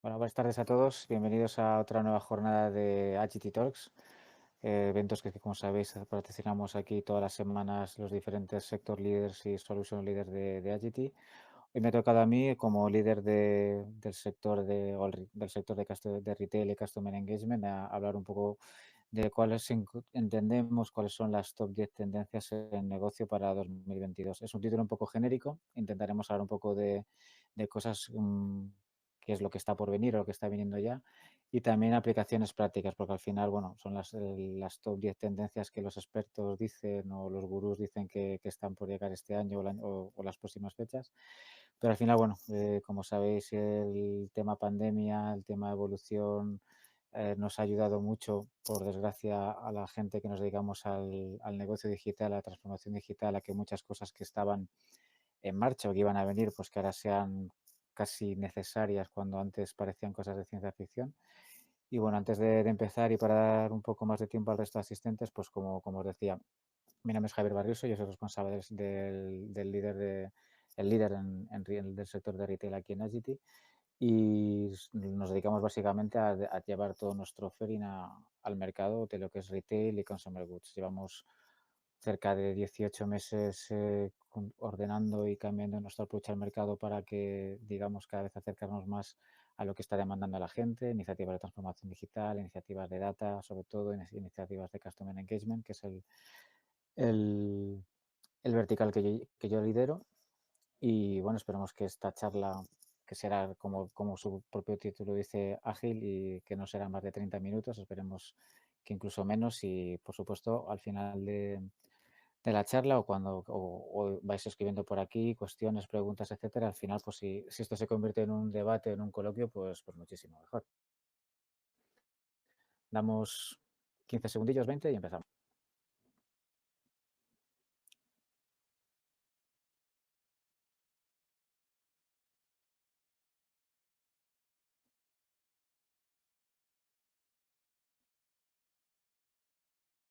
Bueno, buenas tardes a todos. Bienvenidos a otra nueva jornada de Agility Talks, eventos que, como sabéis, patrocinamos aquí todas las semanas los diferentes sector leaders y solution leaders de Agility. Hoy me ha tocado a mí como líder del sector del sector de retail y customer engagement a hablar un poco de entendemos cuáles son las top 10 tendencias en negocio para 2022. Es un título un poco genérico. Intentaremos hablar un poco de cosas, qué es lo que está por venir o lo que está viniendo ya, y también aplicaciones prácticas, porque al final, bueno, son las top 10 tendencias que los expertos dicen o los gurús dicen que están por llegar este año o las próximas fechas. Pero al final, bueno, como sabéis, el tema pandemia, el tema evolución, nos ha ayudado mucho, por desgracia, a la gente que nos dedicamos al negocio digital, a la transformación digital, a que muchas cosas que estaban en marcha o que iban a venir, pues que ahora sean casi necesarias cuando antes parecían cosas de ciencia ficción. Y bueno, antes de empezar y para dar un poco más de tiempo al resto de asistentes, pues como os decía, mi nombre es Javier Barrioso, yo soy responsable del líder el líder del sector de retail aquí en Agility y nos dedicamos básicamente a llevar todo nuestro offering al mercado de lo que es retail y consumer goods. Llevamos cerca de 18 meses ordenando y cambiando nuestro approach al mercado para que, digamos, cada vez acercarnos más a lo que está demandando la gente, iniciativas de transformación digital, iniciativas de data, sobre todo iniciativas de customer engagement, que es el, el vertical que yo lidero. Y bueno, esperamos que esta charla, que será como su propio título dice, ágil y que no será más de 30 minutos, esperemos que incluso menos y por supuesto al final de la charla o cuando o vais escribiendo por aquí cuestiones, preguntas, etcétera, al final pues si esto se convierte en un debate, en un coloquio, pues muchísimo mejor. Damos 15 segundillos, 20 y empezamos.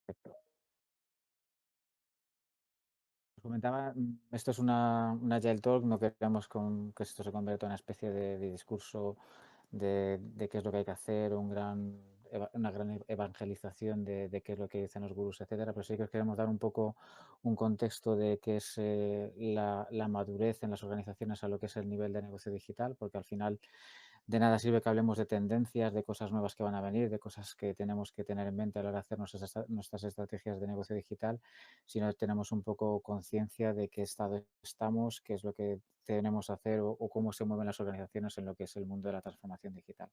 Perfecto. Os comentaba, esto es una Agile Talk, no queremos que esto se convierta en una especie de discurso de qué es lo que hay que hacer, una gran evangelización de qué es lo que dicen los gurús, etcétera, pero sí que os queremos dar un poco un contexto de qué es la madurez en las organizaciones a lo que es el nivel de negocio digital, porque al final de nada sirve que hablemos de tendencias, de cosas nuevas que van a venir, de cosas que tenemos que tener en mente a la hora de hacer nuestras estrategias de negocio digital, si no tenemos un poco conciencia de qué estado estamos, qué es lo que tenemos que hacer o cómo se mueven las organizaciones en lo que es el mundo de la transformación digital.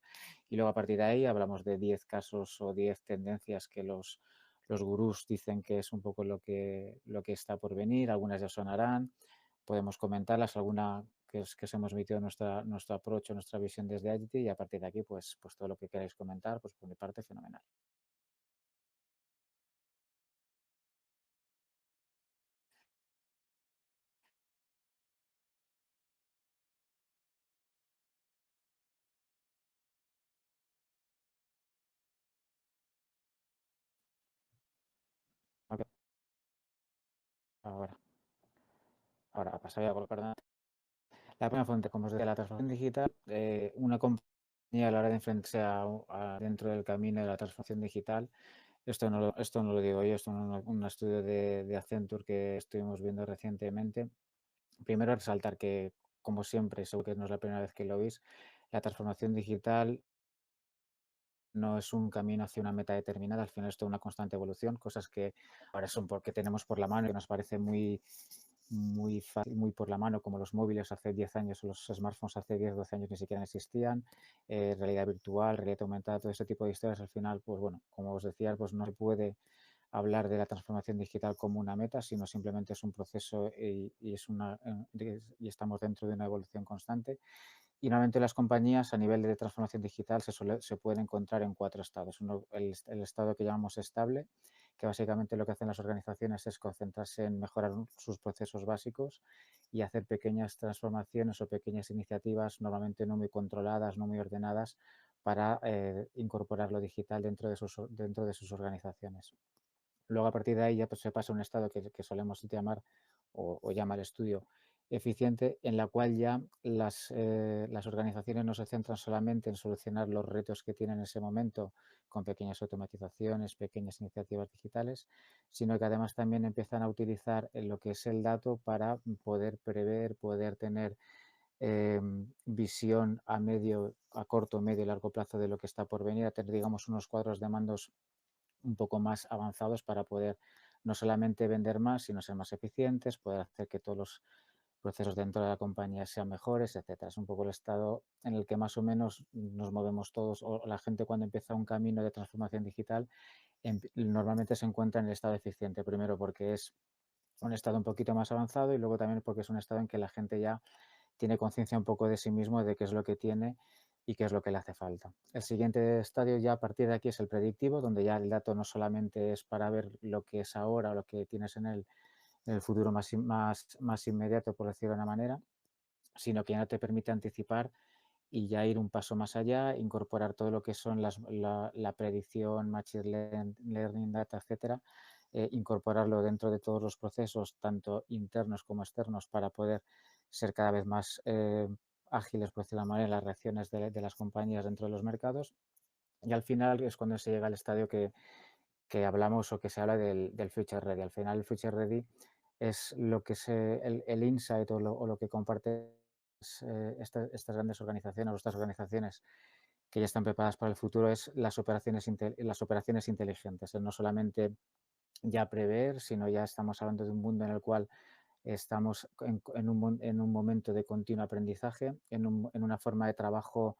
Y luego a partir de ahí hablamos de 10 casos o 10 tendencias que los gurús dicen que es un poco lo que está por venir, algunas ya sonarán, podemos comentarlas, alguna que os hemos emitido nuestro approach o nuestra visión desde Agility y a partir de aquí, pues todo lo que queráis comentar, pues por mi parte, fenomenal. Okay. Ahora, ahora pasaría a colocar la primera fuente, como os decía, la transformación digital, una compañía a la hora de enfrentarse dentro del camino de la transformación digital. Esto no lo digo yo, esto es un estudio de Accenture que estuvimos viendo recientemente. Primero, resaltar que, como siempre, seguro que no es la primera vez que lo veis, la transformación digital no es un camino hacia una meta determinada, al final es toda una constante evolución, cosas que ahora son porque tenemos por la mano y que nos parece muy fácil, muy por la mano, como los móviles hace 10 años o los smartphones hace 10 12 años ni siquiera existían, realidad virtual, realidad aumentada, todo ese tipo de historias al final, pues bueno, como os decía, pues no se puede hablar de la transformación digital como una meta, sino simplemente es un proceso y estamos dentro de una evolución constante. Y normalmente las compañías a nivel de transformación digital se pueden encontrar en cuatro estados. Uno, el estado que llamamos estable, que básicamente lo que hacen las organizaciones es concentrarse en mejorar sus procesos básicos y hacer pequeñas transformaciones o pequeñas iniciativas, normalmente no muy controladas, no muy ordenadas, para incorporar lo digital dentro de sus organizaciones. Luego, a partir de ahí, ya pues, se pasa a un estado que solemos llamar o llama el estudio eficiente en la cual ya las organizaciones no se centran solamente en solucionar los retos que tienen en ese momento con pequeñas automatizaciones, pequeñas iniciativas digitales, sino que además también empiezan a utilizar lo que es el dato para poder prever, poder tener visión a medio, a corto, medio y largo plazo de lo que está por venir, a tener, digamos, unos cuadros de mandos un poco más avanzados para poder no solamente vender más, sino ser más eficientes, poder hacer que todos los procesos dentro de la compañía sean mejores, etcétera. Es un poco el estado en el que más o menos nos movemos todos, o la gente cuando empieza un camino de transformación digital normalmente se encuentra en el estado eficiente, primero porque es un estado un poquito más avanzado y luego también porque es un estado en que la gente ya tiene conciencia un poco de sí mismo, de qué es lo que tiene y qué es lo que le hace falta. El siguiente estadio ya a partir de aquí es el predictivo, donde ya el dato no solamente es para ver lo que es ahora o lo que tienes en el futuro más inmediato, por decirlo de una manera, sino que ya no te permite anticipar y ya ir un paso más allá, incorporar todo lo que son la predicción, machine learning, data, etcétera, incorporarlo dentro de todos los procesos, tanto internos como externos, para poder ser cada vez más ágiles, por decirlo de una manera, en las reacciones de las compañías dentro de los mercados. Y al final es cuando se llega al estadio que hablamos o que se habla del Future Ready. Al final el Future Ready es lo que el insight o lo que comparte estas grandes organizaciones o estas organizaciones que ya están preparadas para el futuro es las operaciones inteligentes. No solamente ya prever, sino ya estamos hablando de un mundo en el cual estamos en un momento de continuo aprendizaje, en una forma de trabajo,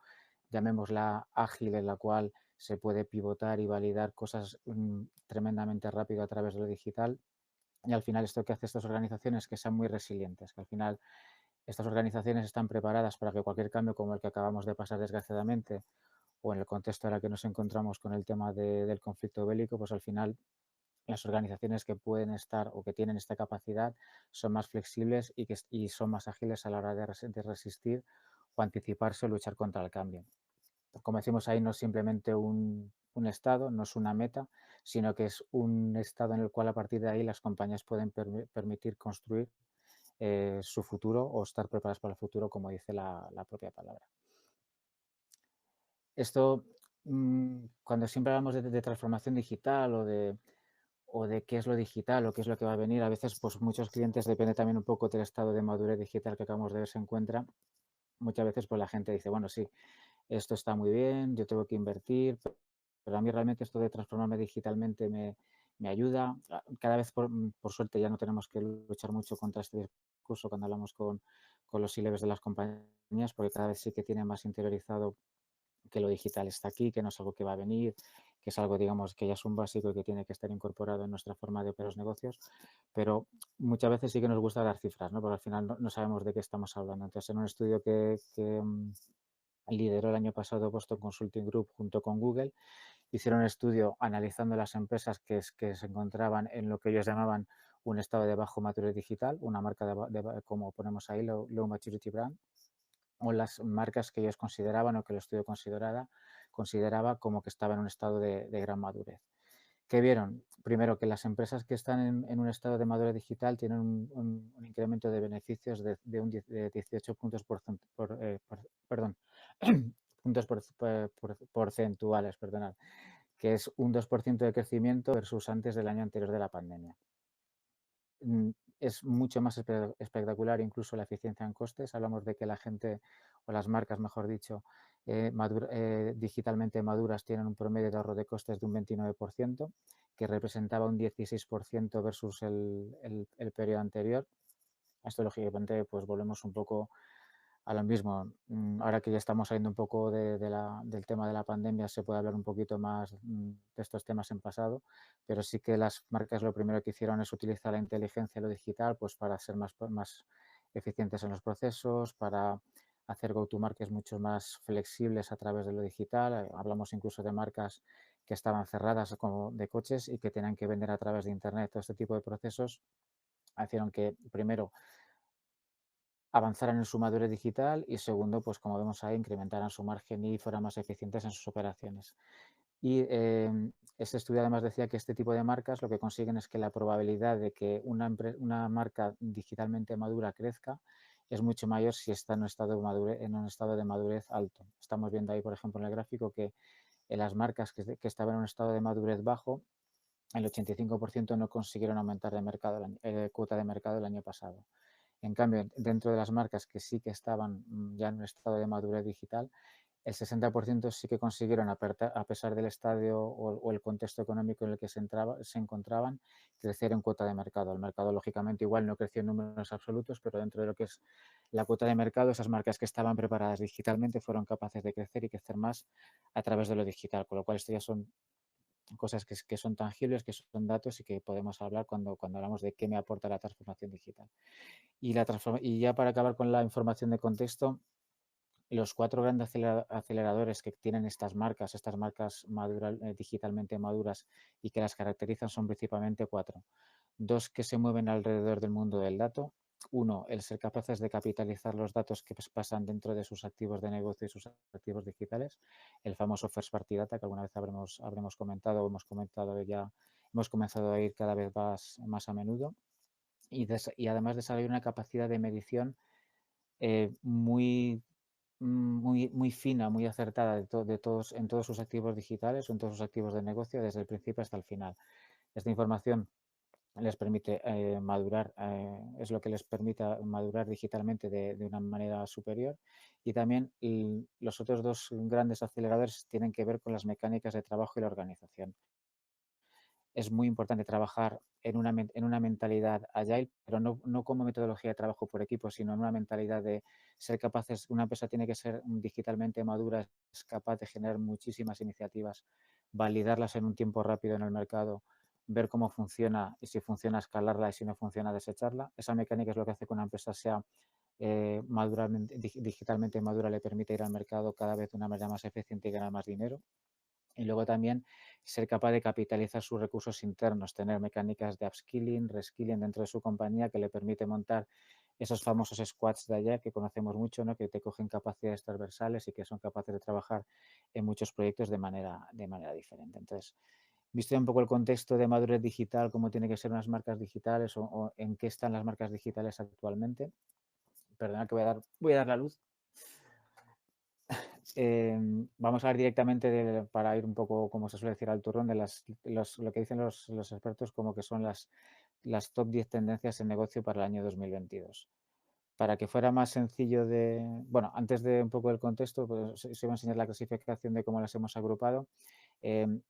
llamémosla ágil, en la cual se puede pivotar y validar cosas tremendamente rápido a través de lo digital. Y al final esto que hace estas organizaciones es que sean muy resilientes, que al final estas organizaciones están preparadas para que cualquier cambio como el que acabamos de pasar desgraciadamente o en el contexto en el que nos encontramos con el tema del conflicto bélico, pues al final las organizaciones que pueden estar o que tienen esta capacidad son más flexibles y son más ágiles a la hora de resistir o anticiparse o luchar contra el cambio. Como decimos ahí, no es simplemente un estado, no es una meta, sino que es un estado en el cual a partir de ahí las compañías pueden permitir construir su futuro o estar preparadas para el futuro, como dice la propia palabra. Esto, cuando siempre hablamos de transformación digital o de qué es lo digital o qué es lo que va a venir. A veces, pues muchos clientes, depende también un poco del estado de madurez digital que acabamos de ver se encuentra. Muchas veces, pues la gente dice, bueno, sí, esto está muy bien, yo tengo que invertir, pero a mí realmente esto de transformarme digitalmente me ayuda. Cada vez, por suerte, ya no tenemos que luchar mucho contra este discurso cuando hablamos con los C-levels de las compañías, porque cada vez sí que tienen más interiorizado que lo digital está aquí, que no es algo que va a venir, que es algo, digamos, que ya es un básico y que tiene que estar incorporado en nuestra forma de operar los negocios, pero muchas veces sí que nos gusta dar cifras, ¿no? Porque al final no sabemos de qué estamos hablando. Entonces, en un estudio que lideró el año pasado Boston Consulting Group junto con Google, hicieron un estudio analizando las empresas que se encontraban en lo que ellos llamaban un estado de bajo madurez digital, una marca como ponemos ahí, low maturity brand, o las marcas que ellos consideraban o que el estudio consideraba como que estaba en un estado de gran madurez. ¿Qué vieron? Primero, que las empresas que están en un estado de madurez digital tienen un incremento de beneficios de 18 puntos perdón, puntos porcentuales, perdonad, que es un 2% de crecimiento versus antes del año anterior de la pandemia. Es mucho más espectacular incluso la eficiencia en costes. Hablamos de que la gente, o las marcas, mejor dicho, digitalmente maduras tienen un promedio de ahorro de costes de un 29%, que representaba un 16% versus el periodo anterior. Esto, lógicamente, pues volvemos un poco a lo mismo. Ahora que ya estamos saliendo un poco del tema de la pandemia, se puede hablar un poquito más de estos temas en pasado, pero sí que las marcas lo primero que hicieron es utilizar la inteligencia y lo digital pues para ser más eficientes en los procesos, para hacer go-to-markets mucho más flexibles a través de lo digital. Hablamos incluso de marcas que estaban cerradas como de coches y que tenían que vender a través de Internet. Todo este tipo de procesos hicieron que, primero, avanzaran en su madurez digital y segundo, pues como vemos ahí, incrementaran su margen y fueran más eficientes en sus operaciones. Y este estudio además decía que este tipo de marcas lo que consiguen es que la probabilidad de que una marca digitalmente madura crezca es mucho mayor si está en en un estado de madurez alto. Estamos viendo ahí, por ejemplo, en el gráfico que en las marcas que estaban en un estado de madurez bajo, el 85% no consiguieron aumentar de mercado cuota de mercado el año pasado. En cambio, dentro de las marcas que sí que estaban ya en un estado de madurez digital, el 60% sí que consiguieron, a pesar del estadio o el contexto económico en el que se encontraban, crecer en cuota de mercado. El mercado, lógicamente, igual no creció en números absolutos, pero dentro de lo que es la cuota de mercado, esas marcas que estaban preparadas digitalmente fueron capaces de crecer y crecer más a través de lo digital, con lo cual esto ya son cosas que son tangibles, que son datos y que podemos hablar cuando hablamos de qué me aporta la transformación digital. Y ya para acabar con la información de contexto, los 4 grandes aceleradores que tienen estas marcas digitalmente maduras y que las caracterizan son principalmente 4. 2 que se mueven alrededor del mundo del dato. Uno, el ser capaces de capitalizar los datos que pasan dentro de sus activos de negocio y sus activos digitales. El famoso First Party Data que alguna vez habremos comentado o hemos comentado ya, hemos comenzado a ir cada vez más a menudo. Y además desarrollar una capacidad de medición muy fina, muy acertada en todos sus activos digitales o en todos sus activos de negocio desde el principio hasta el final. Esta información les permite madurar, es lo que les permite madurar digitalmente de una manera superior. Y también los otros 2 grandes aceleradores tienen que ver con las mecánicas de trabajo y la organización. Es muy importante trabajar en una mentalidad agile, pero no como metodología de trabajo por equipo, sino en una mentalidad de ser capaces, una empresa tiene que ser digitalmente madura, es capaz de generar muchísimas iniciativas, validarlas en un tiempo rápido en el mercado, ver cómo funciona y si funciona escalarla y si no funciona desecharla. Esa mecánica es lo que hace que una empresa sea digitalmente madura, le permite ir al mercado cada vez de una manera más eficiente y ganar más dinero. Y luego también ser capaz de capitalizar sus recursos internos, tener mecánicas de upskilling, reskilling dentro de su compañía que le permite montar esos famosos squads de allá que conocemos mucho, ¿no? Que te cogen capacidades transversales y que son capaces de trabajar en muchos proyectos de manera diferente. Entonces, visto un poco el contexto de madurez digital, cómo tienen que ser unas marcas digitales o en qué están las marcas digitales actualmente. Perdona que voy a dar la luz. Vamos a ver directamente, para ir un poco, como se suele decir, al turrón, de lo que dicen los expertos como que son las top 10 tendencias en negocio para el año 2022. Para que fuera más sencillo bueno, antes de un poco el contexto, pues os iba a enseñar la clasificación de cómo las hemos agrupado. Em,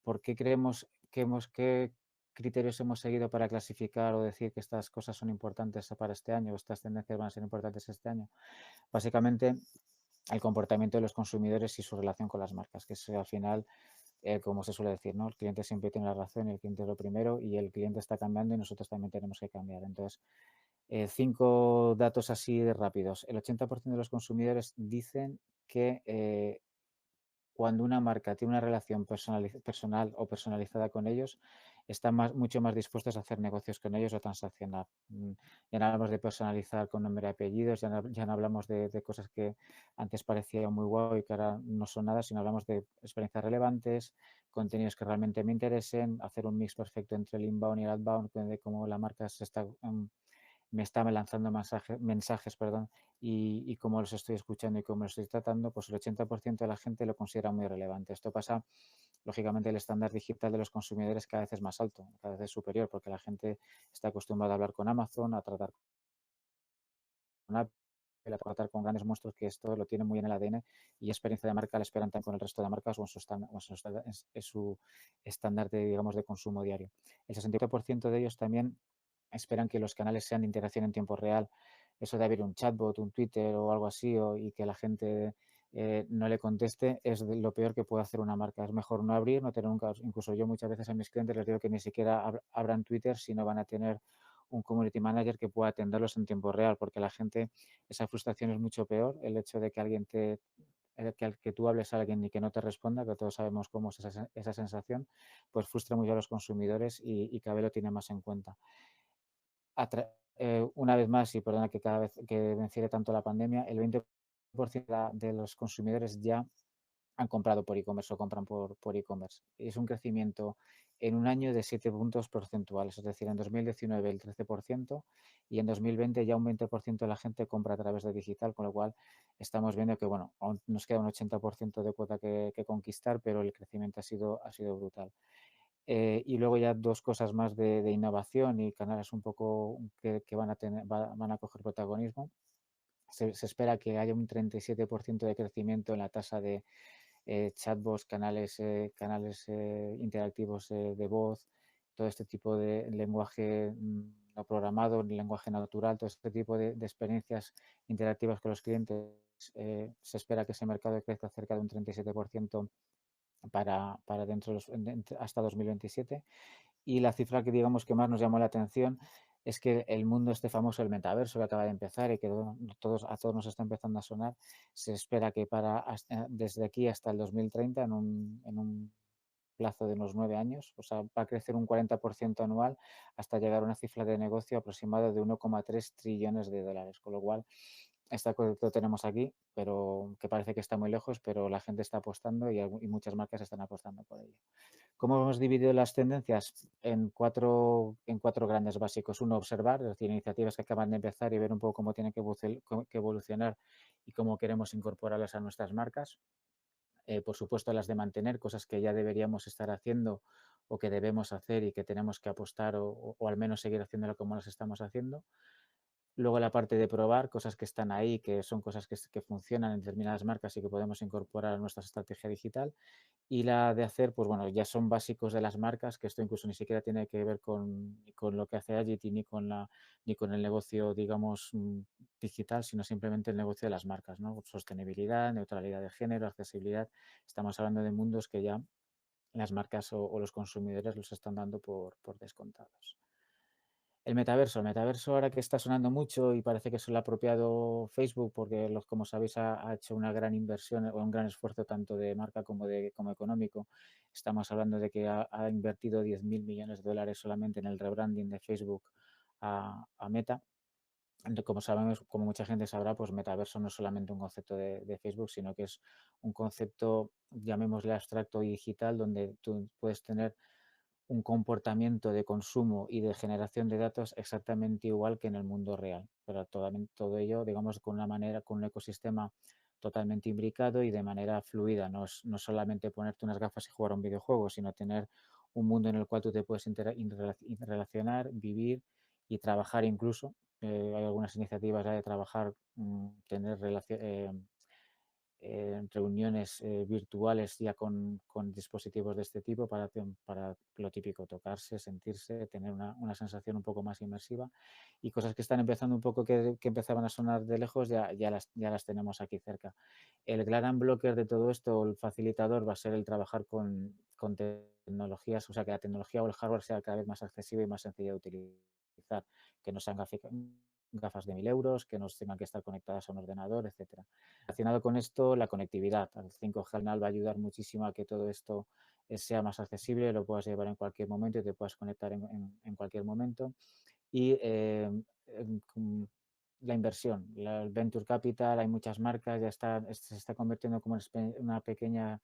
¿Por qué creemos qué criterios hemos seguido para clasificar o decir que estas cosas son importantes para este año o estas tendencias van a ser importantes este año? Básicamente, el comportamiento de los consumidores y su relación con las marcas, que es al final, como se suele decir, ¿no? El cliente siempre tiene la razón y el cliente es lo primero y el cliente está cambiando y nosotros también tenemos que cambiar. Entonces, 5 datos así de rápidos. El 80% de los consumidores dicen que cuando una marca tiene una relación personal o personalizada con ellos, están mucho más dispuestos a hacer negocios con ellos o transaccionar. Ya no hablamos de personalizar con nombre y apellidos, ya no hablamos de cosas que antes parecían muy guau y que ahora no son nada, sino hablamos de experiencias relevantes, contenidos que realmente me interesen, hacer un mix perfecto entre el inbound y el outbound, de cómo la marca me está lanzando mensajes, perdón, y cómo los estoy escuchando y cómo los estoy tratando, pues el 80% de la gente lo considera muy relevante. Esto pasa, lógicamente, el estándar digital de los consumidores cada vez es más alto, cada vez es superior, porque la gente está acostumbrada a hablar con Amazon, a tratar con Apple, a tratar con grandes monstruos que esto lo tienen muy en el ADN y experiencia de marca la esperan también con el resto de marcas o en su estándar de, digamos, de consumo diario. El 68% de ellos también esperan que los canales sean de interacción en tiempo real. Eso de abrir un chatbot, un Twitter o algo así y que la gente no le conteste es lo peor que puede hacer una marca. Es mejor no abrir, no tener un caos. Incluso yo muchas veces a mis clientes les digo que ni siquiera abran Twitter si no van a tener un community manager que pueda atenderlos en tiempo real, porque la gente, esa frustración es mucho peor, el hecho de que alguien que tú hables a alguien y que no te responda, que todos sabemos cómo es esa sensación, pues frustra mucho a los consumidores y cada vez lo tiene más en cuenta. Una vez más, y perdona que cada vez que mencione tanto la pandemia, el 20% de los consumidores ya han comprado por e-commerce o compran por e-commerce. Es un crecimiento en un año de 7 puntos porcentuales, es decir, en 2019 el 13% y en 2020 ya un 20% de la gente compra a través de digital, con lo cual estamos viendo que, bueno, aún nos queda un 80% de cuota que conquistar, pero el crecimiento ha sido brutal. Y luego ya dos cosas más de innovación y canales un poco que van a tener, van a coger protagonismo. Se espera que haya un 37% de crecimiento en la tasa de chatbots, canales interactivos de voz, todo este tipo de lenguaje no programado, lenguaje natural, todo este tipo de experiencias interactivas con los clientes. Se espera que ese mercado crezca cerca de un 37% para dentro de hasta 2027. Y la cifra que digamos que más nos llamó la atención es que el mundo este famoso, el metaverso que acaba de empezar y que a todos nos está empezando a sonar, se espera que desde aquí hasta el 2030, en un plazo de unos 9 años, o sea, va a crecer un 40% anual hasta llegar a una cifra de negocio aproximada de 1,3 trillones de dólares, con lo cual esta cosa lo tenemos aquí, pero que parece que está muy lejos, pero la gente está apostando y muchas marcas están apostando por ello. ¿Cómo hemos dividido las tendencias? En cuatro grandes básicos. Uno, observar, es decir, iniciativas que acaban de empezar y ver un poco cómo tienen que evolucionar y cómo queremos incorporarlas a nuestras marcas. Por supuesto, las de mantener, cosas que ya deberíamos estar haciendo o que debemos hacer y que tenemos que apostar o al menos seguir haciéndolo como las estamos haciendo. Luego la parte de probar, cosas que están ahí, que son cosas que funcionan en determinadas marcas y que podemos incorporar a nuestra estrategia digital. Y la de hacer, pues bueno, ya son básicos de las marcas, que esto incluso ni siquiera tiene que ver con lo que hace Agility ni con el negocio, digamos, digital, sino simplemente el negocio de las marcas, ¿no? Sostenibilidad, neutralidad de género, accesibilidad. Estamos hablando de mundos que ya las marcas o los consumidores los están dando por descontados. El metaverso ahora que está sonando mucho y parece que se lo ha apropiado Facebook porque, como sabéis, ha hecho una gran inversión o un gran esfuerzo tanto de marca como económico. Estamos hablando de que ha invertido 10.000 millones de dólares solamente en el rebranding de Facebook a Meta. Como sabemos, como mucha gente sabrá, pues metaverso no es solamente un concepto de Facebook, sino que es un concepto, llamémosle abstracto y digital, donde tú puedes tener un comportamiento de consumo y de generación de datos exactamente igual que en el mundo real, pero todo ello, digamos, con una manera, con un ecosistema totalmente imbricado y de manera fluida. No es solamente ponerte unas gafas y jugar a un videojuego, sino tener un mundo en el cual tú te puedes interrelacionar, vivir y trabajar incluso. Hay algunas iniciativas ya de trabajar, tener reuniones virtuales ya con dispositivos de este tipo para lo típico, tocarse, sentirse, tener una sensación un poco más inmersiva y cosas que están empezando un poco que empezaban a sonar de lejos, ya las tenemos aquí cerca. El gran blocker de todo esto, el facilitador, va a ser el trabajar con tecnologías, o sea, que la tecnología o el hardware sea cada vez más accesible y más sencilla de utilizar, que no sean gafas de 1.000 euros, que no tengan que estar conectadas a un ordenador, etcétera. Relacionado con esto, la conectividad. El 5G al final va a ayudar muchísimo a que todo esto sea más accesible, lo puedas llevar en cualquier momento y te puedas conectar en cualquier momento. Y la inversión, el venture capital, hay muchas marcas, se está convirtiendo como en una pequeña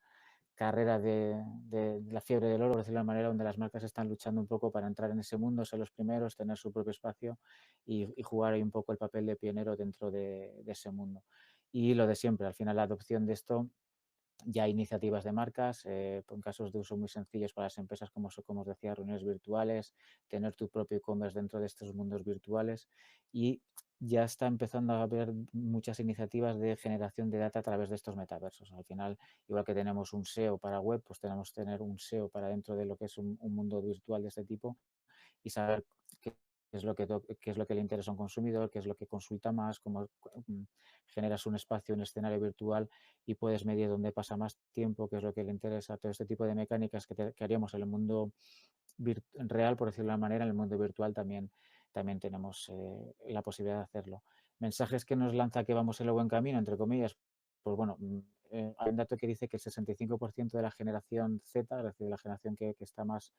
carrera de la fiebre del oro, por decirlo de una manera, donde las marcas están luchando un poco para entrar en ese mundo, ser los primeros, tener su propio espacio y jugar ahí un poco el papel de pionero dentro de ese mundo. Y lo de siempre, al final la adopción de esto, ya hay iniciativas de marcas, en casos de uso muy sencillos para las empresas, como os decía, reuniones virtuales, tener tu propio e-commerce dentro de estos mundos virtuales y ya está empezando a haber muchas iniciativas de generación de data a través de estos metaversos. Al final, igual que tenemos un SEO para web, pues tenemos que tener un SEO para dentro de lo que es un mundo virtual de este tipo y saber qué qué es lo que le interesa a un consumidor, qué es lo que consulta más, cómo generas un espacio, un escenario virtual y puedes medir dónde pasa más tiempo, qué es lo que le interesa, todo este tipo de mecánicas que haríamos en el mundo real, por decirlo de una manera, en el mundo virtual también tenemos la posibilidad de hacerlo. Mensajes que nos lanza que vamos en el buen camino, entre comillas, pues bueno, hay un dato que dice que el 65% de la generación Z, es decir, la generación que está más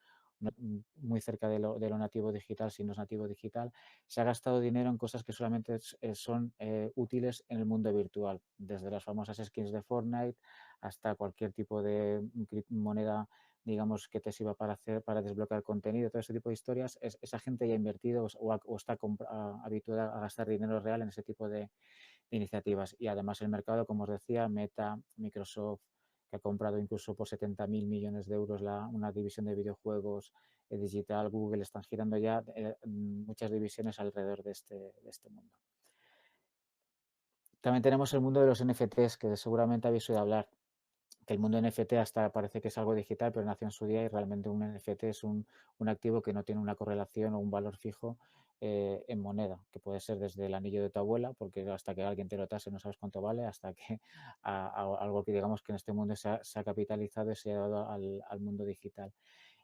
muy cerca de lo nativo digital, si no es nativo digital, se ha gastado dinero en cosas que solamente son útiles en el mundo virtual, desde las famosas skins de Fortnite hasta cualquier tipo de moneda, digamos, que te sirva para desbloquear contenido, todo ese tipo de historias, esa gente ya ha invertido o está habituada a gastar dinero real en ese tipo de iniciativas. Y además el mercado, como os decía, Meta, Microsoft, que ha comprado incluso por 70.000 millones de euros una división de videojuegos digital, Google, están girando ya muchas divisiones alrededor de este mundo. También tenemos el mundo de los NFTs, que seguramente habéis oído hablar, que el mundo NFT hasta parece que es algo digital, pero nació en su día y realmente un NFT es un activo que no tiene una correlación o un valor fijo en moneda, que puede ser desde el anillo de tu abuela, porque hasta que alguien te lo tase no sabes cuánto vale, hasta que algo que digamos que en este mundo se ha capitalizado y se ha dado al mundo digital.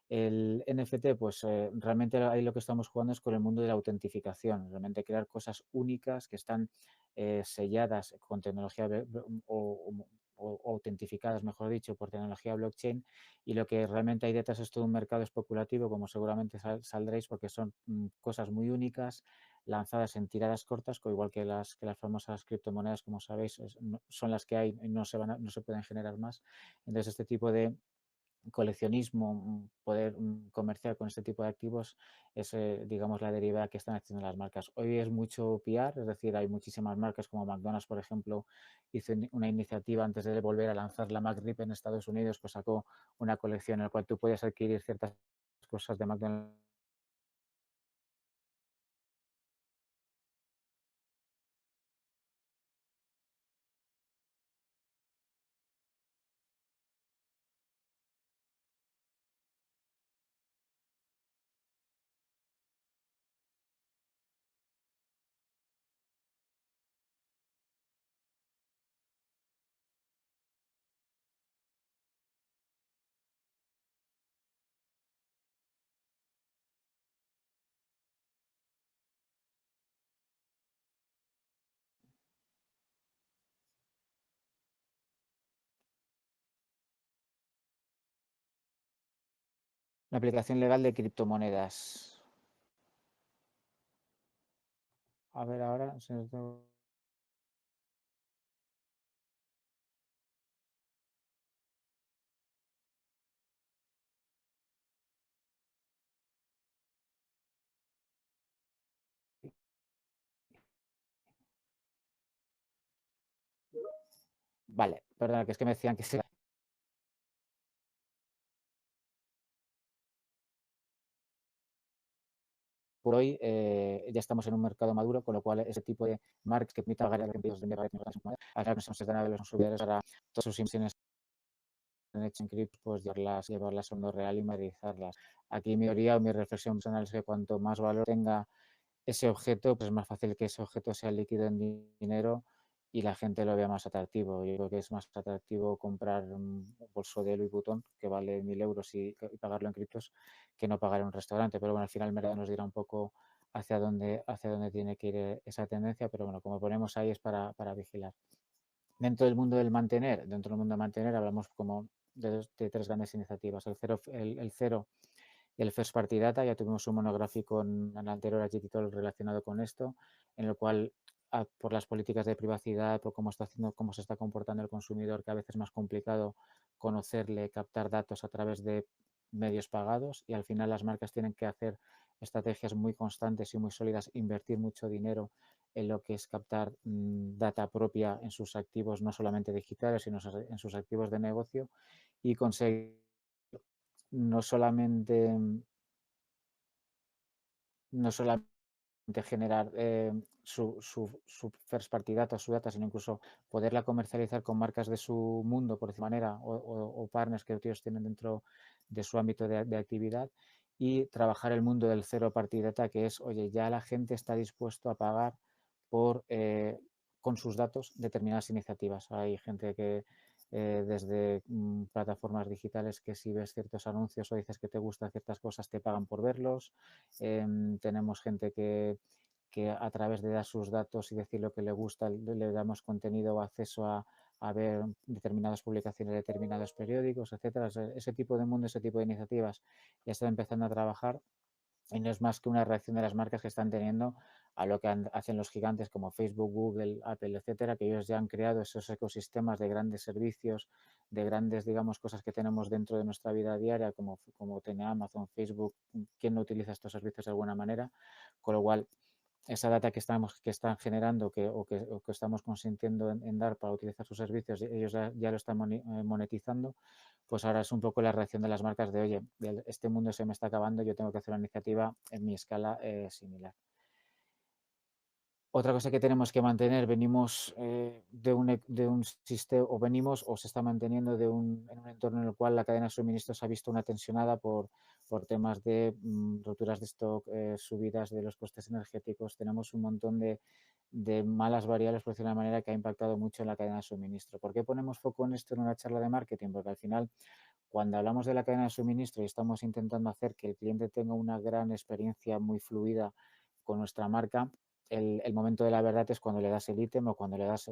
El NFT, pues realmente ahí lo que estamos jugando es con el mundo de la autentificación, realmente crear cosas únicas que están selladas con tecnología o autentificadas, mejor dicho, por tecnología blockchain, y lo que realmente hay detrás es todo un mercado especulativo, como seguramente saldréis, porque son cosas muy únicas, lanzadas en tiradas cortas, igual que las famosas criptomonedas, como sabéis, son las que hay y no se pueden generar más. Entonces, este tipo de coleccionismo, poder comerciar con este tipo de activos es, digamos, la derivada que están haciendo las marcas. Hoy es mucho PR, es decir, hay muchísimas marcas como McDonald's, por ejemplo, hizo una iniciativa antes de volver a lanzar la McRib en Estados Unidos, pues sacó una colección en la cual tú puedes adquirir ciertas cosas de McDonald's. La aplicación legal de criptomonedas. A ver, ahora vale, perdona, que es que me decían que se por hoy ya estamos en un mercado maduro, con lo cual ese tipo de marcas que permita pagar envíos de ahora nos están a los consumidores para todas sus inversiones en Exchange Crypto, pues llevarlas a mundo real y monetizarlas. Aquí mi teoría o mi reflexión personal es que cuanto más valor tenga ese objeto, pues es más fácil que ese objeto sea líquido en dinero y la gente lo vea más atractivo. Yo creo que es más atractivo comprar un bolso de Louis Vuitton que vale 1.000 euros y pagarlo en criptos que no pagar en un restaurante. Pero bueno, al final el mercado nos dirá un poco hacia dónde tiene que ir esa tendencia, pero bueno, como ponemos ahí es para vigilar. Dentro del mundo de mantener hablamos como de tres grandes iniciativas. El cero y el First Party Data. Ya tuvimos un monográfico en el anterior Agititol relacionado con esto, en el cual por las políticas de privacidad, por cómo está haciendo, cómo se está comportando el consumidor, que a veces es más complicado conocerle, captar datos a través de medios pagados y al final las marcas tienen que hacer estrategias muy constantes y muy sólidas, invertir mucho dinero en lo que es captar data propia en sus activos, no solamente digitales, sino en sus activos de negocio y conseguir no solamente, no solamente generar su first party data, su data, sino incluso poderla comercializar con marcas de su mundo, por decir manera, o partners que ellos tienen dentro de su ámbito de actividad y trabajar el mundo del cero party data, que es, oye, ya la gente está dispuesto a pagar por con sus datos determinadas iniciativas. Hay gente que desde plataformas digitales que si ves ciertos anuncios o dices que te gustan ciertas cosas te pagan por verlos. Tenemos gente que a través de dar sus datos y decir lo que le gusta, le damos contenido o acceso a ver determinadas publicaciones de determinados periódicos, etcétera. Ese tipo de mundo, ese tipo de iniciativas ya están empezando a trabajar y no es más que una reacción de las marcas que están teniendo a lo que hacen los gigantes como Facebook, Google, Apple, etcétera, que ellos ya han creado esos ecosistemas de grandes servicios de grandes, digamos, cosas que tenemos dentro de nuestra vida diaria, como tiene Amazon, Facebook, quién no utiliza estos servicios de alguna manera, con lo cual esa data que están generando o que estamos consintiendo en dar para utilizar sus servicios, ellos ya lo están monetizando, pues ahora es un poco la reacción de las marcas de, oye, este mundo se me está acabando, yo tengo que hacer una iniciativa en mi escala similar. Otra cosa que tenemos que mantener, venimos de un sistema, o venimos o se está manteniendo en un entorno en el cual la cadena de suministro se ha visto una tensionada por temas de roturas de stock, subidas de los costes energéticos. Tenemos un montón de malas variables, por decirlo de una manera, que ha impactado mucho en la cadena de suministro. ¿Por qué ponemos foco en esto en una charla de marketing? Porque al final, cuando hablamos de la cadena de suministro y estamos intentando hacer que el cliente tenga una gran experiencia muy fluida con nuestra marca, el momento de la verdad es cuando le das el ítem o cuando le das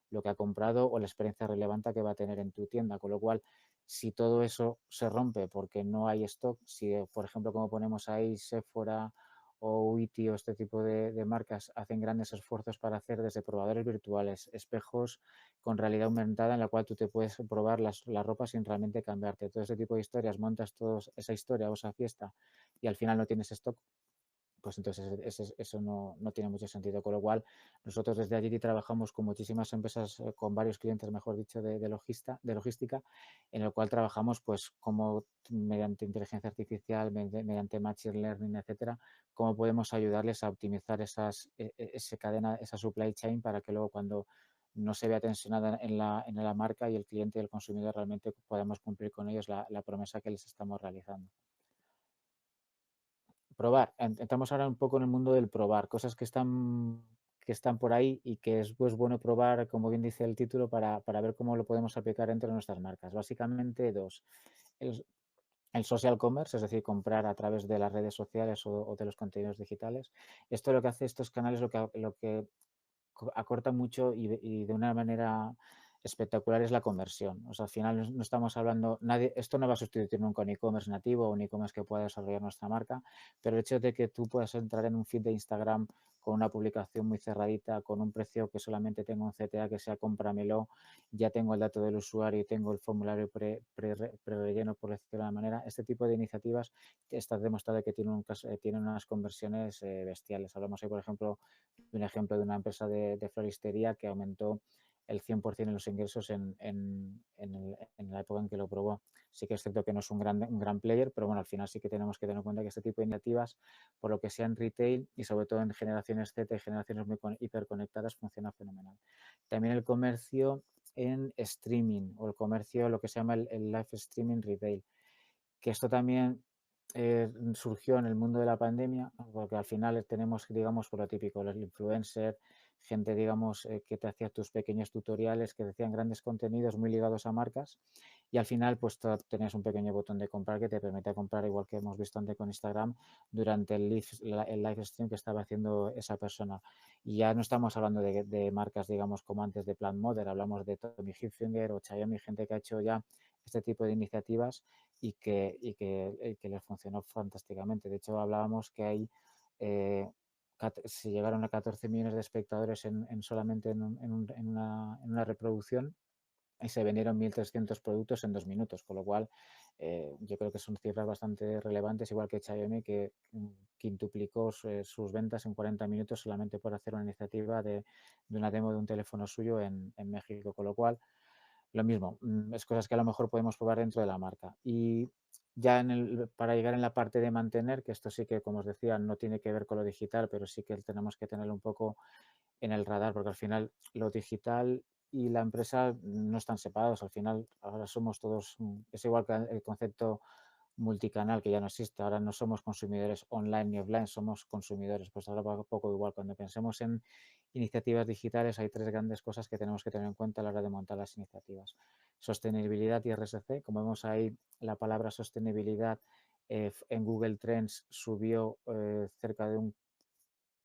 lo que ha comprado o la experiencia relevante que va a tener en tu tienda. Con lo cual, si todo eso se rompe porque no hay stock, si por ejemplo como ponemos ahí Sephora o Witi o este tipo de marcas hacen grandes esfuerzos para hacer desde probadores virtuales, espejos con realidad aumentada en la cual tú te puedes probar la ropa sin realmente cambiarte. Todo ese tipo de historias, montas esa historia o esa fiesta y al final no tienes stock, pues entonces eso no tiene mucho sentido. Con lo cual, nosotros desde Agility trabajamos con muchísimas empresas, con varios clientes, mejor dicho, de logística, en el cual trabajamos pues como mediante inteligencia artificial, mediante machine learning, etcétera, cómo podemos ayudarles a optimizar esa cadena, esa supply chain para que luego cuando no se vea tensionada en la marca y el cliente y el consumidor realmente podamos cumplir con ellos la promesa que les estamos realizando. Probar. Entramos ahora un poco en el mundo del probar, cosas que están por ahí y que es pues, bueno probar, como bien dice el título, para ver cómo lo podemos aplicar dentro de nuestras marcas. Básicamente dos. El social commerce, es decir, comprar a través de las redes sociales o de los contenidos digitales. Esto lo que hace estos canales, lo que acorta mucho y de una manera espectacular es la conversión. O sea, al final no estamos hablando, esto no va a sustituir nunca un e-commerce nativo o un e-commerce que pueda desarrollar nuestra marca, pero el hecho de que tú puedas entrar en un feed de Instagram con una publicación muy cerradita, con un precio que solamente tenga un CTA que sea cómpramelo, ya tengo el dato del usuario y tengo el formulario pre-relleno, por decirlo de una manera, este tipo de iniciativas está demostrado que tienen unas conversiones bestiales. Hablamos ahí, por ejemplo, un ejemplo de una empresa de floristería que aumentó el 100% en los ingresos en la época en que lo probó. Sí que es cierto que no es un gran player, pero bueno, al final sí que tenemos que tener en cuenta que este tipo de iniciativas, por lo que sea en retail y sobre todo en generaciones Z y generaciones muy hiperconectadas, funciona fenomenal. También el comercio en streaming o el comercio, lo que se llama el live streaming retail, que esto también surgió en el mundo de la pandemia, porque al final tenemos, digamos, por lo típico, los influencers, gente, digamos, que te hacía tus pequeños tutoriales, que decían grandes contenidos muy ligados a marcas, y al final, pues tenías un pequeño botón de comprar que te permite comprar, igual que hemos visto antes con Instagram, durante el live stream que estaba haciendo esa persona. Y ya no estamos hablando de marcas, digamos, como antes de Plant Model, hablamos de Tommy Hilfiger o Xiaomi, gente que ha hecho ya este tipo de iniciativas y que les funcionó fantásticamente. De hecho, hablábamos que hay, se llegaron a 14 millones de espectadores solamente en una reproducción y se vendieron 1.300 productos en 2 minutos, con lo cual yo creo que son cifras bastante relevantes, igual que Xiaomi, que quintuplicó sus ventas en 40 minutos solamente por hacer una iniciativa de una demo de un teléfono suyo en México, con lo cual lo mismo, es cosas que a lo mejor podemos probar dentro de la marca. Y ya para llegar en la parte de mantener, que esto sí que, como os decía, no tiene que ver con lo digital, pero sí que tenemos que tenerlo un poco en el radar, porque al final lo digital y la empresa no están separados. Al final, ahora somos todos, es igual que el concepto multicanal que ya no existe. Ahora no somos consumidores online ni offline, somos consumidores. Pues ahora va un poco igual. Cuando pensemos en iniciativas digitales, hay tres grandes cosas que tenemos que tener en cuenta a la hora de montar las iniciativas. Sostenibilidad y RSC. Como vemos ahí, la palabra sostenibilidad en Google Trends subió cerca de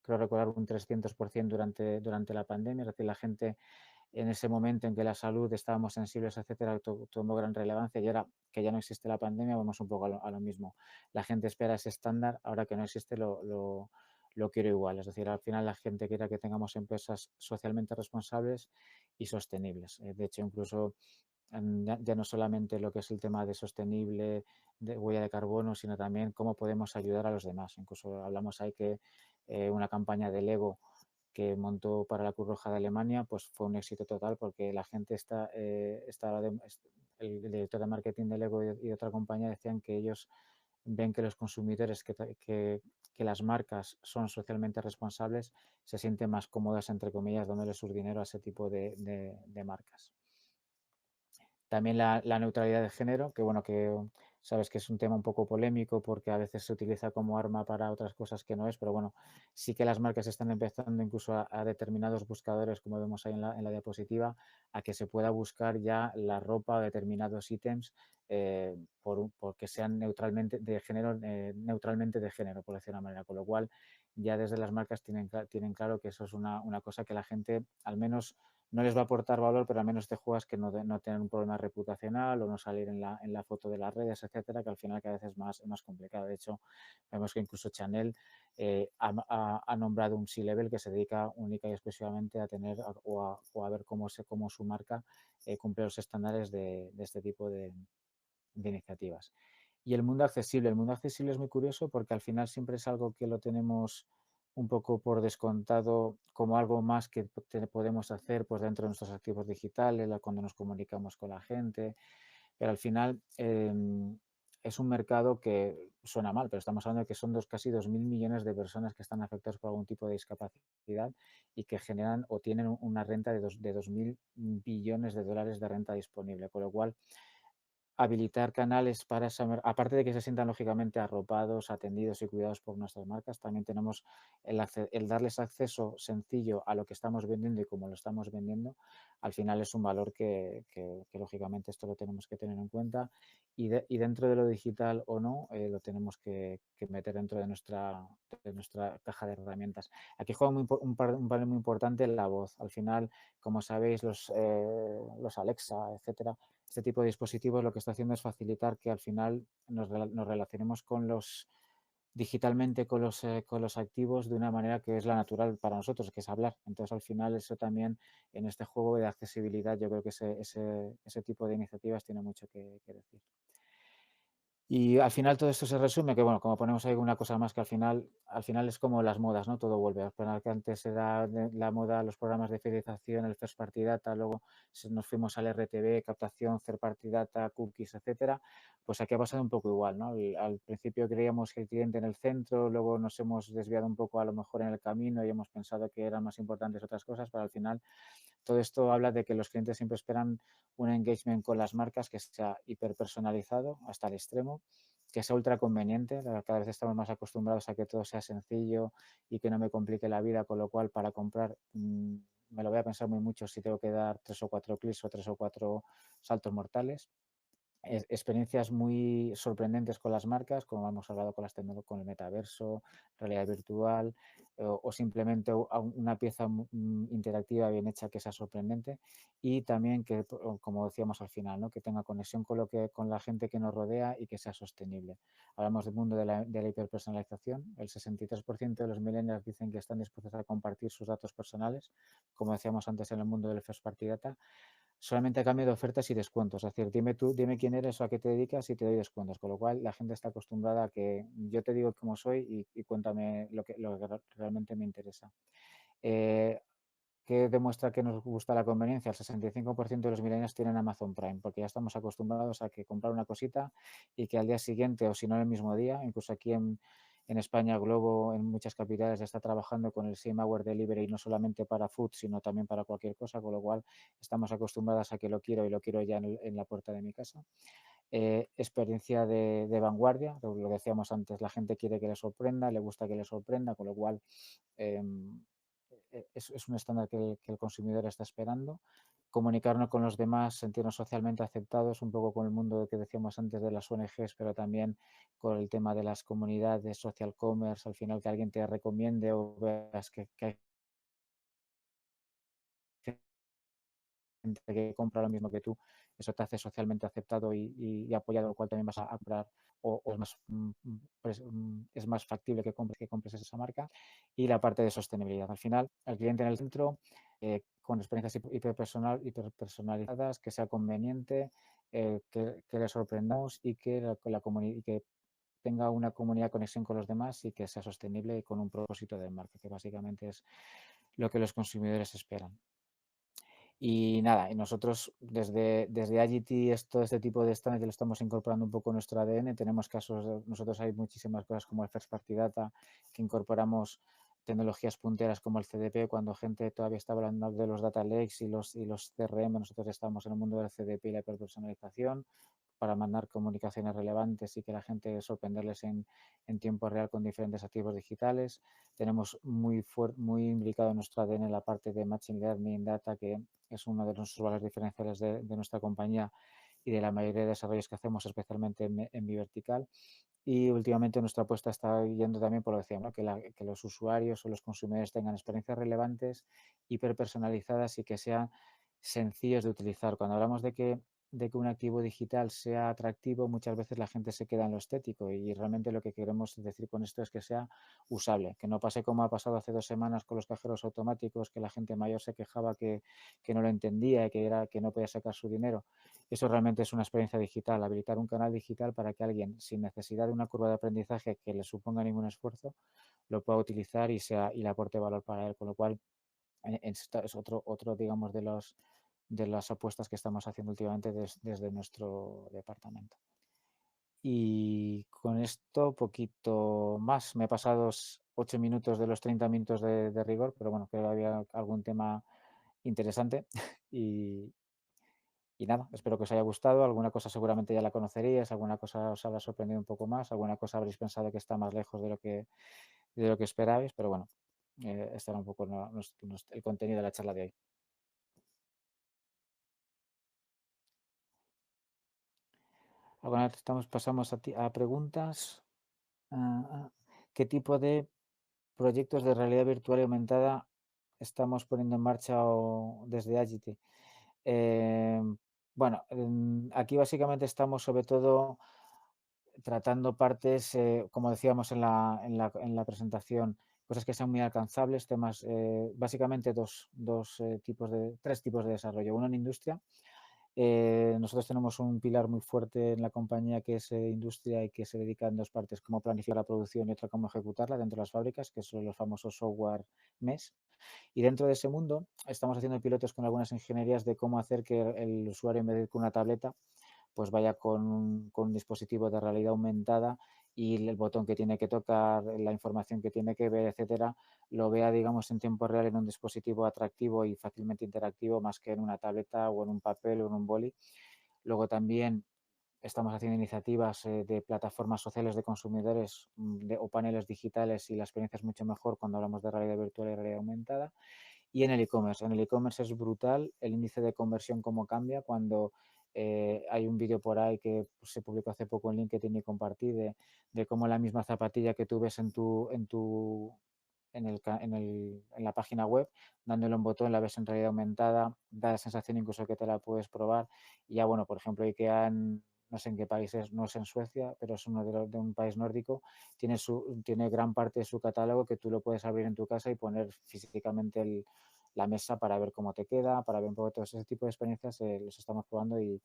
creo recordar, un 300% durante la pandemia. Es decir, la gente en ese momento en que la salud estábamos sensibles, etcétera, tomó gran relevancia y ahora que ya no existe la pandemia, vamos un poco a lo mismo. La gente espera ese estándar, ahora que no existe lo quiero igual. Es decir, al final la gente quiere que tengamos empresas socialmente responsables y sostenibles. De hecho, incluso ya no solamente lo que es el tema de sostenible, de huella de carbono, sino también cómo podemos ayudar a los demás. Incluso hablamos ahí que una campaña de Lego que montó para la Cruz Roja de Alemania, pues fue un éxito total porque la gente el director de marketing de Lego y de otra compañía decían que ellos ven que los consumidores, que las marcas son socialmente responsables, se sienten más cómodas, entre comillas, dándole su dinero a ese tipo de marcas. También la neutralidad de género, que bueno, que sabes que es un tema un poco polémico porque a veces se utiliza como arma para otras cosas que no es, pero bueno, sí que las marcas están empezando incluso a determinados buscadores, como vemos ahí en la diapositiva, a que se pueda buscar ya la ropa o determinados ítems porque sean neutralmente de género, por decir de una manera, con lo cual ya desde las marcas tienen claro que eso es una cosa que la gente al menos no les va a aportar valor, pero al menos te juegas que no tener un problema reputacional o no salir en la foto de las redes, etcétera, que al final cada vez es más complicado. De hecho, vemos que incluso Chanel ha nombrado un C-Level que se dedica única y exclusivamente a tener o a ver cómo su marca cumple los estándares de este tipo de iniciativas. Y el mundo accesible es muy curioso porque al final siempre es algo que lo tenemos un poco por descontado como algo más que podemos hacer pues dentro de nuestros activos digitales, cuando nos comunicamos con la gente, pero al final es un mercado que suena mal, pero estamos hablando de que son casi 2.000 millones de personas que están afectadas por algún tipo de discapacidad y que generan o tienen una renta de 2.000 billones de dólares de renta disponible, con lo cual habilitar canales para aparte de que se sientan lógicamente arropados, atendidos y cuidados por nuestras marcas, también tenemos el darles acceso sencillo a lo que estamos vendiendo y cómo lo estamos vendiendo, al final es un valor que lógicamente esto lo tenemos que tener en cuenta y dentro de lo digital o no, lo tenemos que meter dentro de nuestra caja de herramientas. Aquí juega un papel muy importante la voz. Al final, como sabéis, los Alexa, etcétera, este tipo de dispositivos lo que está haciendo es facilitar que al final nos relacionemos digitalmente con los activos de una manera que es la natural para nosotros, que es hablar. Entonces, al final, eso también en este juego de accesibilidad, yo creo que ese tipo de iniciativas tiene mucho que decir. Y al final todo esto se resume que, bueno, como ponemos ahí una cosa más que al final es como las modas, ¿no? Todo vuelve. Al final que antes era la moda, los programas de fidelización, el First Party Data, luego nos fuimos al RTB, captación, Third Party Data, cookies, etcétera. Pues aquí ha pasado un poco igual, ¿no? Al principio creíamos que el cliente en el centro, luego nos hemos desviado un poco a lo mejor en el camino y hemos pensado que eran más importantes otras cosas, pero al final todo esto habla de que los clientes siempre esperan un engagement con las marcas que sea hiperpersonalizado hasta el extremo, que sea ultra conveniente. Cada vez estamos más acostumbrados a que todo sea sencillo y que no me complique la vida, con lo cual para comprar me lo voy a pensar muy mucho si tengo que dar 3 o 4 clics o 3 o 4 saltos mortales. Experiencias muy sorprendentes con las marcas, como hemos hablado con el metaverso, realidad virtual o simplemente una pieza interactiva bien hecha que sea sorprendente y también que, como decíamos al final, ¿no? Que tenga conexión con la gente que nos rodea y que sea sostenible. Hablamos del mundo de la hiperpersonalización. El 63% de los millennials dicen que están dispuestos a compartir sus datos personales, como decíamos antes en el mundo del first party data, solamente a cambio de ofertas y descuentos. Es decir, dime quién eres o a qué te dedicas y te doy descuentos. Con lo cual, la gente está acostumbrada a que yo te digo cómo soy y cuéntame lo que realmente me interesa. ¿Qué demuestra que nos gusta la conveniencia? El 65% de los millennials tienen Amazon Prime, porque ya estamos acostumbrados a que comprar una cosita y que al día siguiente, o si no en el mismo día, incluso aquí en España, Globo, en muchas capitales, ya está trabajando con el Same Hour Delivery, no solamente para food, sino también para cualquier cosa, con lo cual estamos acostumbrados a que lo quiero y lo quiero ya en la puerta de mi casa. Experiencia de vanguardia, lo que decíamos antes, la gente quiere que le sorprenda, le gusta que le sorprenda, con lo cual es un estándar que el consumidor está esperando. Comunicarnos con los demás, sentirnos socialmente aceptados, un poco con el mundo que decíamos antes de las ONGs, pero también con el tema de las comunidades, social commerce, al final que alguien te recomiende o veas que hay gente que compra lo mismo que tú, eso te hace socialmente aceptado y apoyado, lo cual también vas a comprar o es más factible que compres esa marca. Y la parte de sostenibilidad. Al final, el cliente en el centro, con experiencias hiperpersonalizadas, que sea conveniente, que le sorprendamos y que y que tenga una comunidad conexión con los demás y que sea sostenible y con un propósito de marca, que básicamente es lo que los consumidores esperan. Y nada, y nosotros desde Agility todo este tipo de standards lo estamos incorporando un poco en nuestro ADN. Tenemos casos, nosotros hay muchísimas cosas como el First Party Data, que incorporamos tecnologías punteras como el CDP, cuando gente todavía estaba hablando de los data lakes y los CRM, nosotros estamos en el mundo del CDP y la hiperpersonalización para mandar comunicaciones relevantes y que la gente sorprenderles en tiempo real con diferentes activos digitales. Tenemos muy implicado en nuestro ADN la parte de Machine Learning Data, que es uno de nuestros valores diferenciales de nuestra compañía y de la mayoría de desarrollos que hacemos, especialmente en mi vertical. Y últimamente nuestra apuesta está yendo también por lo que decía, ¿no? Que los usuarios o los consumidores tengan experiencias relevantes, hiperpersonalizadas y que sean sencillos de utilizar. Cuando hablamos de que un activo digital sea atractivo, muchas veces la gente se queda en lo estético y realmente lo que queremos decir con esto es que sea usable, que no pase como ha pasado hace 2 semanas con los cajeros automáticos, que la gente mayor se quejaba que no lo entendía y que no podía sacar su dinero. Eso realmente es una experiencia digital, habilitar un canal digital para que alguien, sin necesidad de una curva de aprendizaje que le suponga ningún esfuerzo, lo pueda utilizar y le aporte valor para él. Con lo cual, esto es otro digamos, de las apuestas que estamos haciendo últimamente desde nuestro departamento. Y con esto, poquito más. Me he pasado 8 minutos de los 30 minutos de rigor, pero bueno, creo que había algún tema interesante. Y, y nada, espero que os haya gustado. Alguna cosa seguramente ya la conoceríais, alguna cosa os habrá sorprendido un poco más, alguna cosa habréis pensado que está más lejos de lo que esperabais, pero bueno, este era un poco el contenido de la charla de hoy. Ahora pasamos a preguntas. ¿Qué tipo de proyectos de realidad virtual y aumentada estamos poniendo en marcha desde Agity? Bueno, aquí básicamente estamos sobre todo tratando partes, como decíamos en la presentación, cosas que sean muy alcanzables, temas, básicamente tres tipos de desarrollo. Uno en industria. Nosotros tenemos un pilar muy fuerte en la compañía que es industria y que se dedica en dos partes, cómo planificar la producción y otra cómo ejecutarla dentro de las fábricas, que son los famosos software MES. Y dentro de ese mundo estamos haciendo pilotos con algunas ingenierías de cómo hacer que el usuario, en vez de ir con una tableta, pues vaya con un dispositivo de realidad aumentada y el botón que tiene que tocar, la información que tiene que ver, etcétera, lo vea, digamos, en tiempo real en un dispositivo atractivo y fácilmente interactivo, más que en una tableta o en un papel o en un boli. Luego también estamos haciendo iniciativas de plataformas sociales de consumidores o paneles digitales y la experiencia es mucho mejor cuando hablamos de realidad virtual y realidad aumentada. Y en el e-commerce. En el e-commerce es brutal el índice de conversión cómo cambia cuando hay un vídeo por ahí que se publicó hace poco en LinkedIn y compartí de cómo la misma zapatilla que tú ves en la página web, dándole un botón, la ves en realidad aumentada, da la sensación incluso que te la puedes probar. Y ya, bueno, por ejemplo, IKEA, no sé en qué país es, no es en Suecia, pero es uno de un país nórdico, tiene gran parte de su catálogo que tú lo puedes abrir en tu casa y poner físicamente la mesa para ver cómo te queda, para ver un poco todo ese tipo de experiencias, los estamos probando y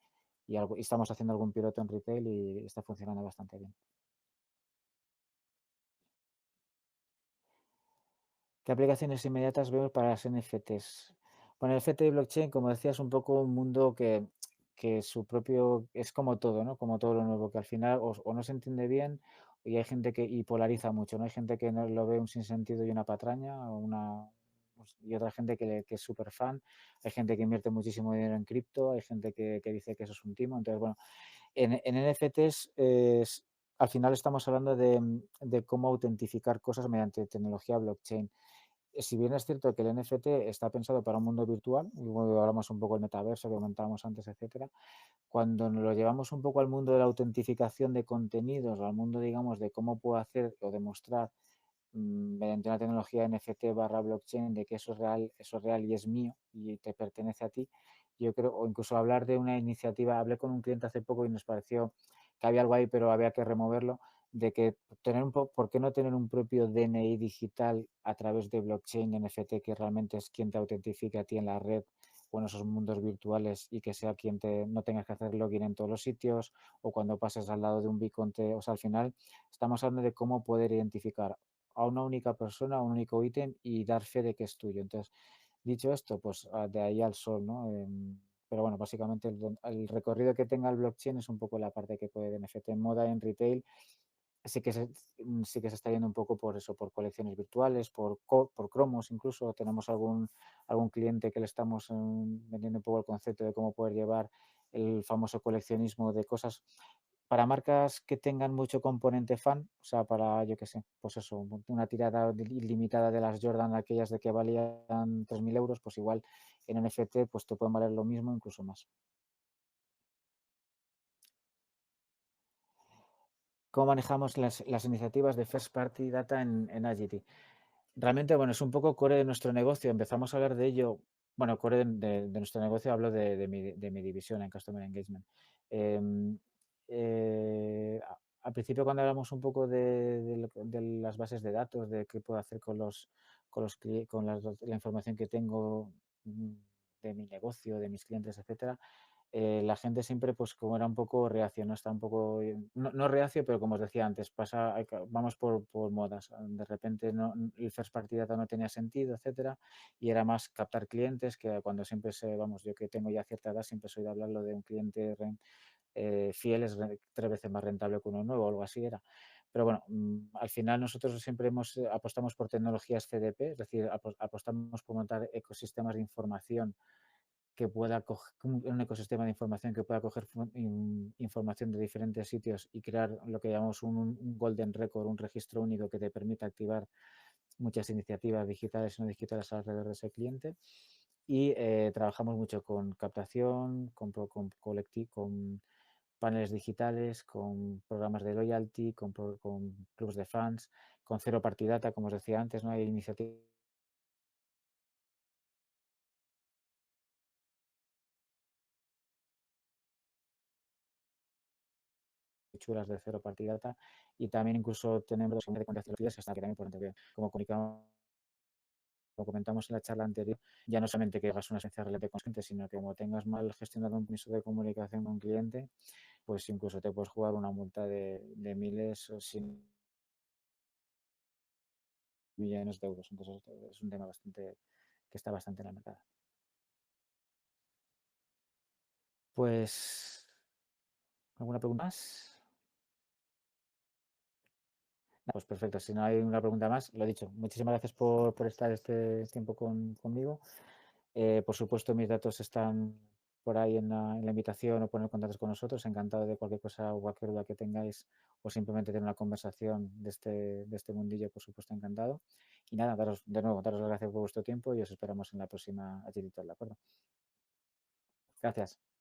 estamos haciendo algún piloto en retail y está funcionando bastante bien. ¿Qué aplicaciones inmediatas vemos para las NFTs? Bueno, el NFT y blockchain, como decía, es un poco un mundo que su propio, es como todo, ¿no? Como todo lo nuevo, que al final o no se entiende bien y hay gente y polariza mucho, ¿no? Hay gente que no lo ve un sinsentido y una patraña y otra gente que es súper fan. Hay gente que invierte muchísimo dinero en cripto, hay gente que dice que eso es un timo. Entonces, bueno, en NFTs al final estamos hablando de cómo autentificar cosas mediante tecnología blockchain. Si bien es cierto que el NFT está pensado para un mundo virtual, y luego hablamos un poco del metaverso que comentábamos antes, etcétera, cuando nos lo llevamos un poco al mundo de la autentificación de contenidos, o al mundo, digamos, de cómo puedo hacer o demostrar mediante una tecnología NFT barra blockchain de que eso es real y es mío y te pertenece a ti, yo creo, o incluso hablar de una iniciativa, hablé con un cliente hace poco y nos pareció que había algo ahí, pero había que removerlo, de que ¿por qué no tener un propio DNI digital a través de blockchain NFT que realmente es quien te autentifica a ti en la red o en esos mundos virtuales y que sea quien no tengas que hacer login en todos los sitios o cuando pases al lado de un beacon, o sea, al final estamos hablando de cómo poder identificar a una única persona, a un único ítem y dar fe de que es tuyo. Entonces, dicho esto, pues de ahí al sol, ¿no? Pero bueno, básicamente el recorrido que tenga el blockchain es un poco la parte que puede de NFT en moda, en retail. Sí que se está yendo un poco por eso, por colecciones virtuales, por cromos incluso. Tenemos algún cliente que le estamos vendiendo un poco el concepto de cómo poder llevar el famoso coleccionismo de cosas para marcas que tengan mucho componente fan, o sea, para, yo qué sé, pues eso, una tirada ilimitada de las Jordan, aquellas de que valían 3.000 euros, pues igual en NFT pues te pueden valer lo mismo, incluso más. ¿Cómo manejamos las iniciativas de First Party Data en Agility? Realmente, bueno, es un poco core de nuestro negocio. Empezamos a hablar de ello. Bueno, core de nuestro negocio, hablo de mi división en Customer Engagement. Em, al principio, cuando hablamos un poco de las bases de datos, de qué puedo hacer con la información que tengo de mi negocio, de mis clientes, etcétera, la gente siempre, pues como era un poco reacio, no está un poco, no reacio, pero como os decía antes, vamos por modas. De repente el first party data no tenía sentido, etcétera, y era más captar clientes, que cuando siempre vamos, yo que tengo ya cierta edad, siempre soy de hablarlo de un cliente fiel es 3 veces más rentable que uno nuevo, o algo así era. Pero bueno, al final nosotros siempre apostamos por tecnologías CDP, es decir, apostamos por montar ecosistemas de información que pueda coger un ecosistema de información que pueda coger información de diferentes sitios y crear lo que llamamos un golden record, un registro único que te permita activar muchas iniciativas digitales y no digitales alrededor de ese cliente. Y trabajamos mucho con captación, con paneles digitales, con programas de loyalty, con clubes de fans, con cero partidata, como os decía antes, ¿no? Hay iniciativas chulas de cero partidata y también incluso tenemos de contactos hasta que también por que como comunicamos como comentamos en la charla anterior, ya no solamente que hagas una esencia relevante con cliente, sino que como tengas mal gestionado un piso de comunicación con cliente, pues incluso te puedes jugar una multa de miles o sin millones de euros. Entonces es un tema que está bastante en la mercado. Pues, ¿alguna pregunta más? Pues perfecto, si no hay una pregunta más, lo dicho, muchísimas gracias por estar este tiempo conmigo. Por supuesto, mis datos están por ahí en la invitación o poner contactos con nosotros. Encantado de cualquier cosa o cualquier duda que tengáis o simplemente tener una conversación de este mundillo, por supuesto, encantado. Y nada, daros las gracias por vuestro tiempo y os esperamos en la próxima Agility Talk, ¿de acuerdo? Gracias.